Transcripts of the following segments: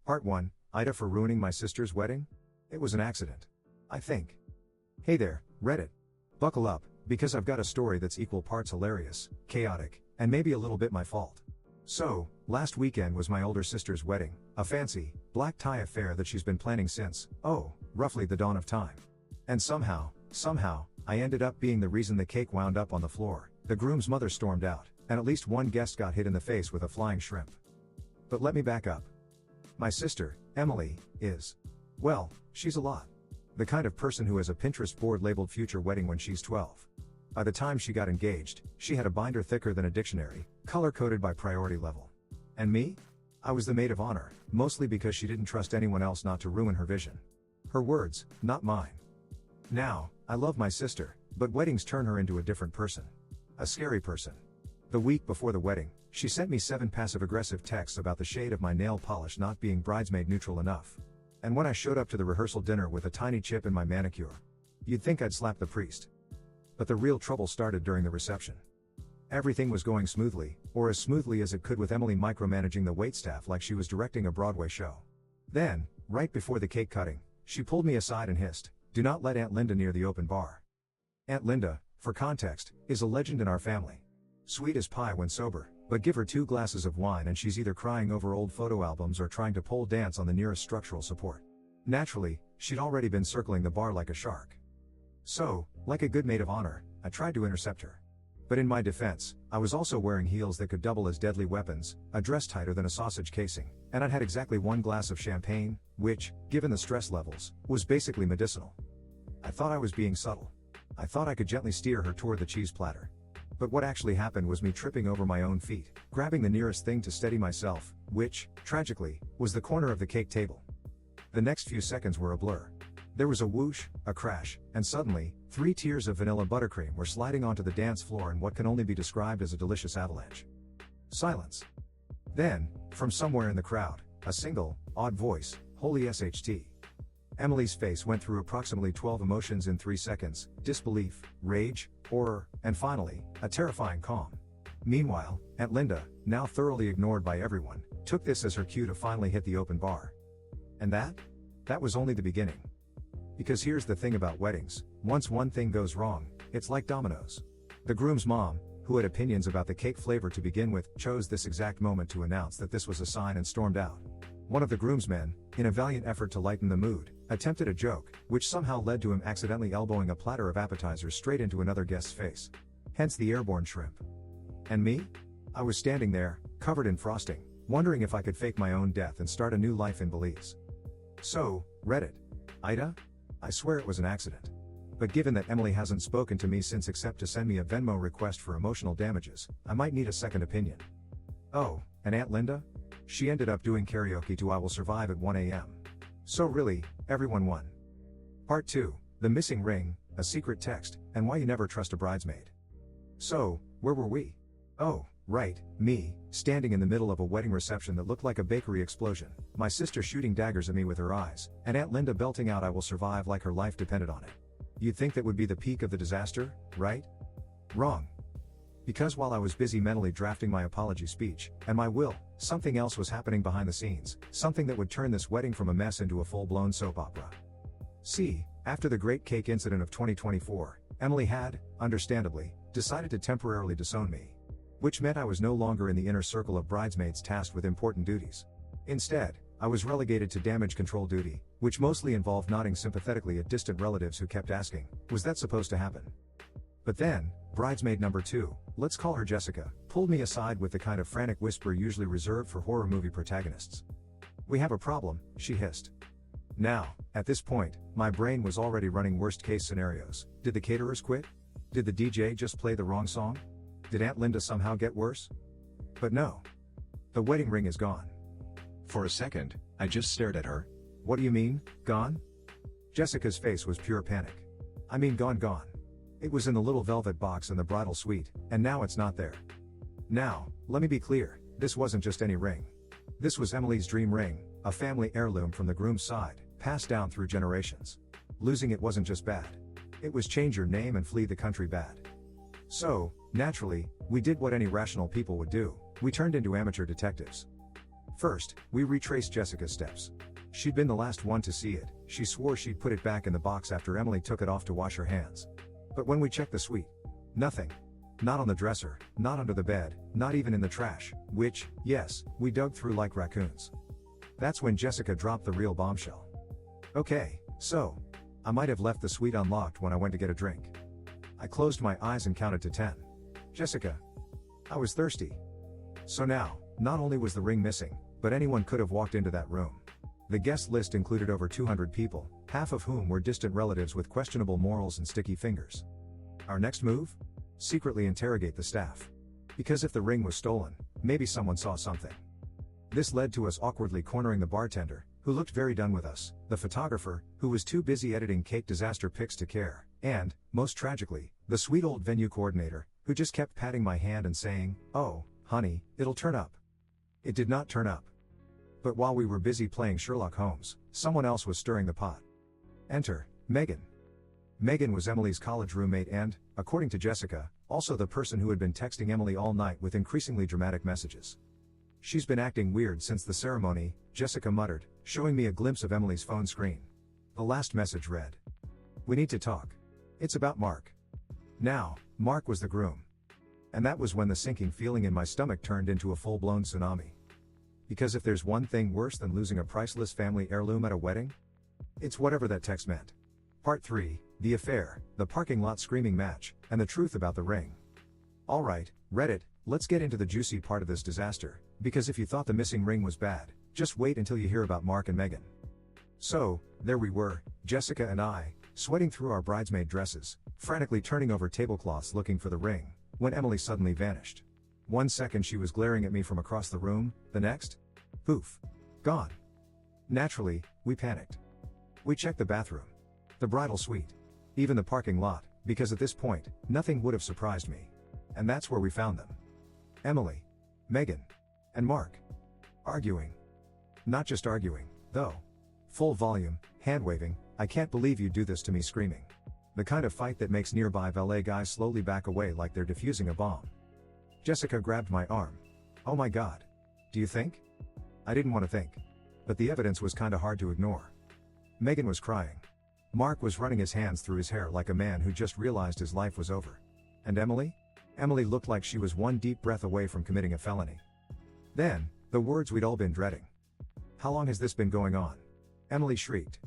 Part 1, AITA for ruining my sister's wedding? It was an accident. I think. Hey there, Reddit. Buckle up, because I've got a story that's equal parts hilarious, chaotic, and maybe a little bit my fault. So, last weekend was my older sister's wedding, a fancy, black tie affair that she's been planning since, roughly the dawn of time. And somehow, I ended up being the reason the cake wound up on the floor, the groom's mother stormed out, and at least one guest got hit in the face with a flying shrimp. But let me back up. My sister, Emily, is, well, she's a lot. The kind of person who has a Pinterest board labeled future wedding when she's 12. By the time she got engaged, she had a binder thicker than a dictionary, color-coded by priority level. And me? I was the maid of honor, mostly because she didn't trust anyone else not to ruin her vision. Her words, not mine. Now, I love my sister, but weddings turn her into a different person. A scary person. The week before the wedding, she sent me 7 passive-aggressive texts about the shade of my nail polish not being bridesmaid neutral enough. And when I showed up to the rehearsal dinner with a tiny chip in my manicure, you'd think I'd slap the priest. But the real trouble started during the reception. Everything was going smoothly, or as smoothly as it could, with Emily micromanaging the waitstaff like she was directing a Broadway show. Then, right before the cake cutting, she pulled me aside and hissed, "Do not let Aunt Linda near the open bar." Aunt Linda, for context, is a legend in our family. Sweet as pie when sober, but give her 2 glasses of wine and she's either crying over old photo albums or trying to pole dance on the nearest structural support. Naturally, she'd already been circling the bar like a shark. So, like a good maid of honor, I tried to intercept her. But in my defense, I was also wearing heels that could double as deadly weapons, a dress tighter than a sausage casing, and I'd had exactly 1 glass of champagne, which, given the stress levels, was basically medicinal. I thought I was being subtle. I thought I could gently steer her toward the cheese platter. But what actually happened was me tripping over my own feet, grabbing the nearest thing to steady myself, which, tragically, was the corner of the cake table. The next few seconds were a blur. There was a whoosh, a crash, and suddenly, 3 tiers of vanilla buttercream were sliding onto the dance floor in what can only be described as a delicious avalanche. Silence. Then, from somewhere in the crowd, a single, odd voice, "Holy SHT." Emily's face went through approximately 12 emotions in 3 seconds: disbelief, rage, horror, and finally, a terrifying calm. Meanwhile, Aunt Linda, now thoroughly ignored by everyone, took this as her cue to finally hit the open bar. And that was only the beginning. Because here's the thing about weddings, once one thing goes wrong, it's like dominoes. The groom's mom, who had opinions about the cake flavor to begin with, chose this exact moment to announce that this was a sign and stormed out. One of the groomsmen, in a valiant effort to lighten the mood, attempted a joke, which somehow led to him accidentally elbowing a platter of appetizers straight into another guest's face. Hence the airborne shrimp. And me? I was standing there, covered in frosting, wondering if I could fake my own death and start a new life in Belize. So, Reddit. AITA? I swear it was an accident. But given that Emily hasn't spoken to me since except to send me a Venmo request for emotional damages, I might need a second opinion. Oh, and Aunt Linda? She ended up doing karaoke to "I Will Survive" at 1 a.m. So really, everyone won. Part 2, the missing ring, a secret text, and why you never trust a bridesmaid. So, where were we? Oh, right, me, standing in the middle of a wedding reception that looked like a bakery explosion, my sister shooting daggers at me with her eyes, and Aunt Linda belting out "I will survive" like her life depended on it. You'd think that would be the peak of the disaster, right? Wrong. Because while I was busy mentally drafting my apology speech, and my will, something else was happening behind the scenes, something that would turn this wedding from a mess into a full-blown soap opera. See, after the great cake incident of 2024, Emily had, understandably, decided to temporarily disown me. Which meant I was no longer in the inner circle of bridesmaids tasked with important duties. Instead, I was relegated to damage control duty, which mostly involved nodding sympathetically at distant relatives who kept asking, "Was that supposed to happen?" But then, bridesmaid number 2, let's call her Jessica, pulled me aside with the kind of frantic whisper usually reserved for horror movie protagonists. "We have a problem," she hissed. Now, at this point, my brain was already running worst-case scenarios. Did the caterers quit? Did the DJ just play the wrong song? Did Aunt Linda somehow get worse? But no. The wedding ring is gone. For a second, I just stared at her. "What do you mean, gone?" Jessica's face was pure panic. "I mean gone. It was in the little velvet box in the bridal suite, and now it's not there." Now, let me be clear, this wasn't just any ring. This was Emily's dream ring, a family heirloom from the groom's side, passed down through generations. Losing it wasn't just bad. It was change your name and flee the country bad. So, naturally, we did what any rational people would do: we turned into amateur detectives. First, we retraced Jessica's steps. She'd been the last one to see it. She swore she'd put it back in the box after Emily took it off to wash her hands. But when we checked the suite, nothing. Not on the dresser, not under the bed, not even in the trash, which, yes, we dug through like raccoons. That's when Jessica dropped the real bombshell. Okay, so, I might have left the suite unlocked when I went to get a drink. I closed my eyes and counted to 10. Jessica. I was thirsty. So now, not only was the ring missing, but anyone could have walked into that room. The guest list included over 200 people, half of whom were distant relatives with questionable morals and sticky fingers. Our next move? Secretly interrogate the staff. Because if the ring was stolen, maybe someone saw something. This led to us awkwardly cornering the bartender, who looked very done with us, the photographer, who was too busy editing cake disaster pics to care, and, most tragically, the sweet old venue coordinator, who just kept patting my hand and saying, "Oh, honey, it'll turn up." It did not turn up. But while we were busy playing Sherlock Holmes, someone else was stirring the pot. Enter, Megan. Megan was Emily's college roommate and, according to Jessica, also the person who had been texting Emily all night with increasingly dramatic messages. "She's been acting weird since the ceremony," Jessica muttered, showing me a glimpse of Emily's phone screen. The last message read, "We need to talk. It's about Mark." Now, Mark was the groom. And that was when the sinking feeling in my stomach turned into a full-blown tsunami. Because if there's one thing worse than losing a priceless family heirloom at a wedding, it's whatever that text meant. Part 3, the affair, the parking lot screaming match, and the truth about the ring. Alright, Reddit, let's get into the juicy part of this disaster, because if you thought the missing ring was bad, just wait until you hear about Mark and Megan. So, there we were, Jessica and I, sweating through our bridesmaid dresses, frantically turning over tablecloths looking for the ring, when Emily suddenly vanished. 1 second she was glaring at me from across the room, the next? Poof. Gone. Naturally, we panicked. We checked the bathroom, the bridal suite, even the parking lot, because at this point, nothing would have surprised me. And that's where we found them. Emily, Megan, and Mark. Arguing. Not just arguing, though. Full volume, hand-waving, "I can't believe you do this to me" screaming. The kind of fight that makes nearby valet guys slowly back away like they're defusing a bomb. Jessica grabbed my arm. "Oh my god. Do you think?" I didn't want to think. But the evidence was kinda hard to ignore. Megan was crying. Mark was running his hands through his hair like a man who just realized his life was over. And Emily? Emily looked like she was one deep breath away from committing a felony. Then, the words we'd all been dreading. "How long has this been going on?" Emily shrieked.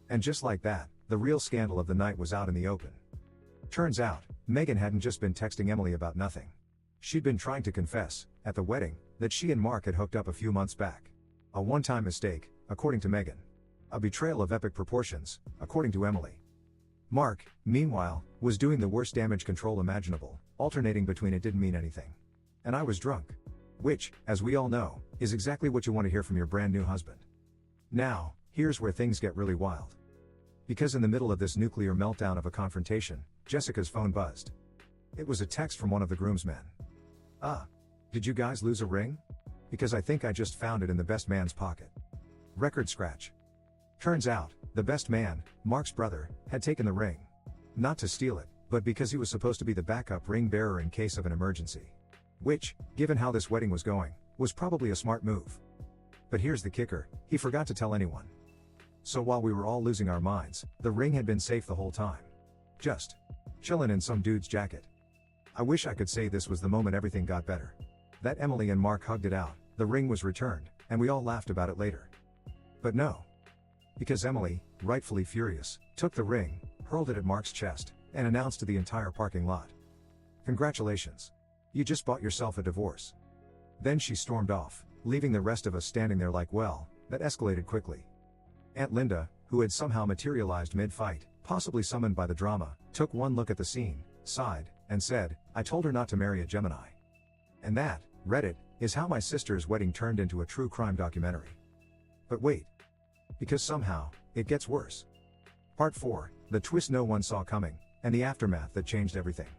And just like that, the real scandal of the night was out in the open. Turns out, Megan hadn't just been texting Emily about nothing. She'd been trying to confess, at the wedding, that she and Mark had hooked up a few months back. A one-time mistake, according to Megan. A betrayal of epic proportions, according to Emily. Mark, meanwhile, was doing the worst damage control imaginable, alternating between "it didn't mean anything" and "I was drunk." Which, as we all know, is exactly what you want to hear from your brand new husband. Now, here's where things get really wild. Because in the middle of this nuclear meltdown of a confrontation, Jessica's phone buzzed. It was a text from one of the groomsmen. Did you guys lose a ring? Because I think I just found it in the best man's pocket." Record scratch. Turns out, the best man, Mark's brother, had taken the ring. Not to steal it, but because he was supposed to be the backup ring bearer in case of an emergency. Which, given how this wedding was going, was probably a smart move. But here's the kicker, he forgot to tell anyone. So while we were all losing our minds, the ring had been safe the whole time. Just chillin' in some dude's jacket. I wish I could say this was the moment everything got better. That Emily and Mark hugged it out, the ring was returned, and we all laughed about it later. But no. Because Emily, rightfully furious, took the ring, hurled it at Mark's chest, and announced to the entire parking lot, "Congratulations. You just bought yourself a divorce." Then she stormed off, leaving the rest of us standing there like, well, that escalated quickly. Aunt Linda, who had somehow materialized mid-fight, possibly summoned by the drama, took one look at the scene, sighed, and said, "I told her not to marry a Gemini." And that, Reddit, is how my sister's wedding turned into a true crime documentary. But wait. Because somehow, it gets worse. Part 4, the twist no one saw coming, and the aftermath that changed everything.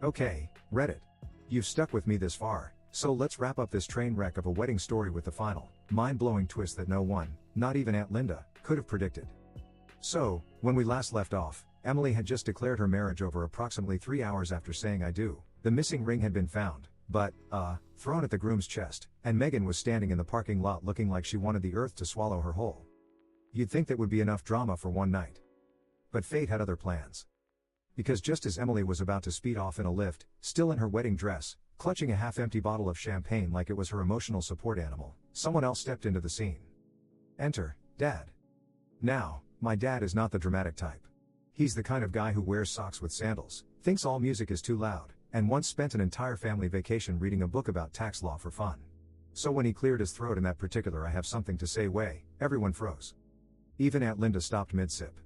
Okay, Reddit. You've stuck with me this far, so let's wrap up this train wreck of a wedding story with the final, mind-blowing twist that no one, not even Aunt Linda, could have predicted. So, when we last left off, Emily had just declared her marriage over approximately 3 hours after saying "I do." The missing ring had been found, but, thrown at the groom's chest, and Megan was standing in the parking lot looking like she wanted the earth to swallow her whole. You'd think that would be enough drama for one night. But fate had other plans. Because just as Emily was about to speed off in a lift, still in her wedding dress, clutching a half-empty bottle of champagne like it was her emotional support animal, someone else stepped into the scene. Enter, Dad. Now, my dad is not the dramatic type. He's the kind of guy who wears socks with sandals, thinks all music is too loud, and once spent an entire family vacation reading a book about tax law for fun. So when he cleared his throat in that particular "I have something to say" way, everyone froze. Even Aunt Linda stopped mid-sip.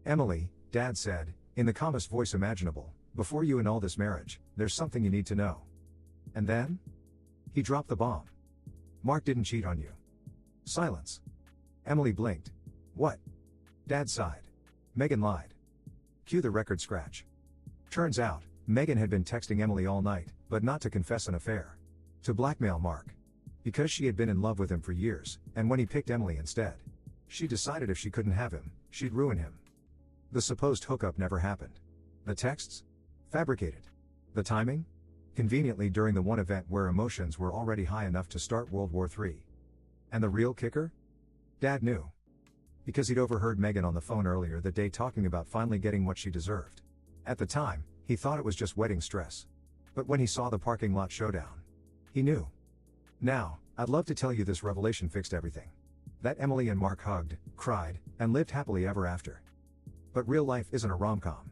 Emily, Dad said, in the calmest voice imaginable, before you and all this marriage, there's something you need to know. And then? He dropped the bomb. Mark didn't cheat on you. Silence. Emily blinked. What? Dad sighed. Megan lied. Cue the record scratch. Turns out, Megan had been texting Emily all night, but not to confess an affair. To blackmail Mark. Because she had been in love with him for years, and when he picked Emily instead, she decided if she couldn't have him, she'd ruin him. The supposed hookup never happened. The texts? Fabricated. The timing? Conveniently during the one event where emotions were already high enough to start World War III. And the real kicker? Dad knew. Because he'd overheard Megan on the phone earlier that day talking about finally getting what she deserved. At the time, he thought it was just wedding stress. But when he saw the parking lot showdown, he knew. Now, I'd love to tell you this revelation fixed everything. That Emily and Mark hugged, cried, and lived happily ever after. But real life isn't a rom-com.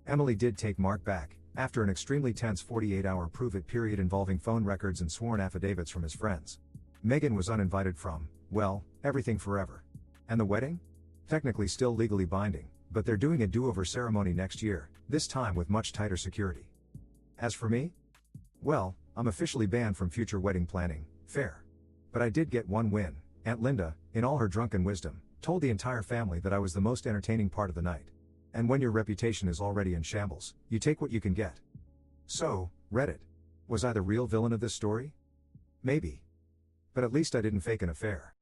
Emily did take Mark back, after an extremely tense 48-hour prove-it period involving phone records and sworn affidavits from his friends. Megan was uninvited from, well, everything forever. And the wedding? Technically still legally binding, but they're doing a do-over ceremony next year, this time with much tighter security. As for me? Well, I'm officially banned from future wedding planning, fair. But I did get one win. Aunt Linda, in all her drunken wisdom, told the entire family that I was the most entertaining part of the night. And when your reputation is already in shambles, you take what you can get. So, Reddit. Was I the real villain of this story? Maybe. But at least I didn't fake an affair.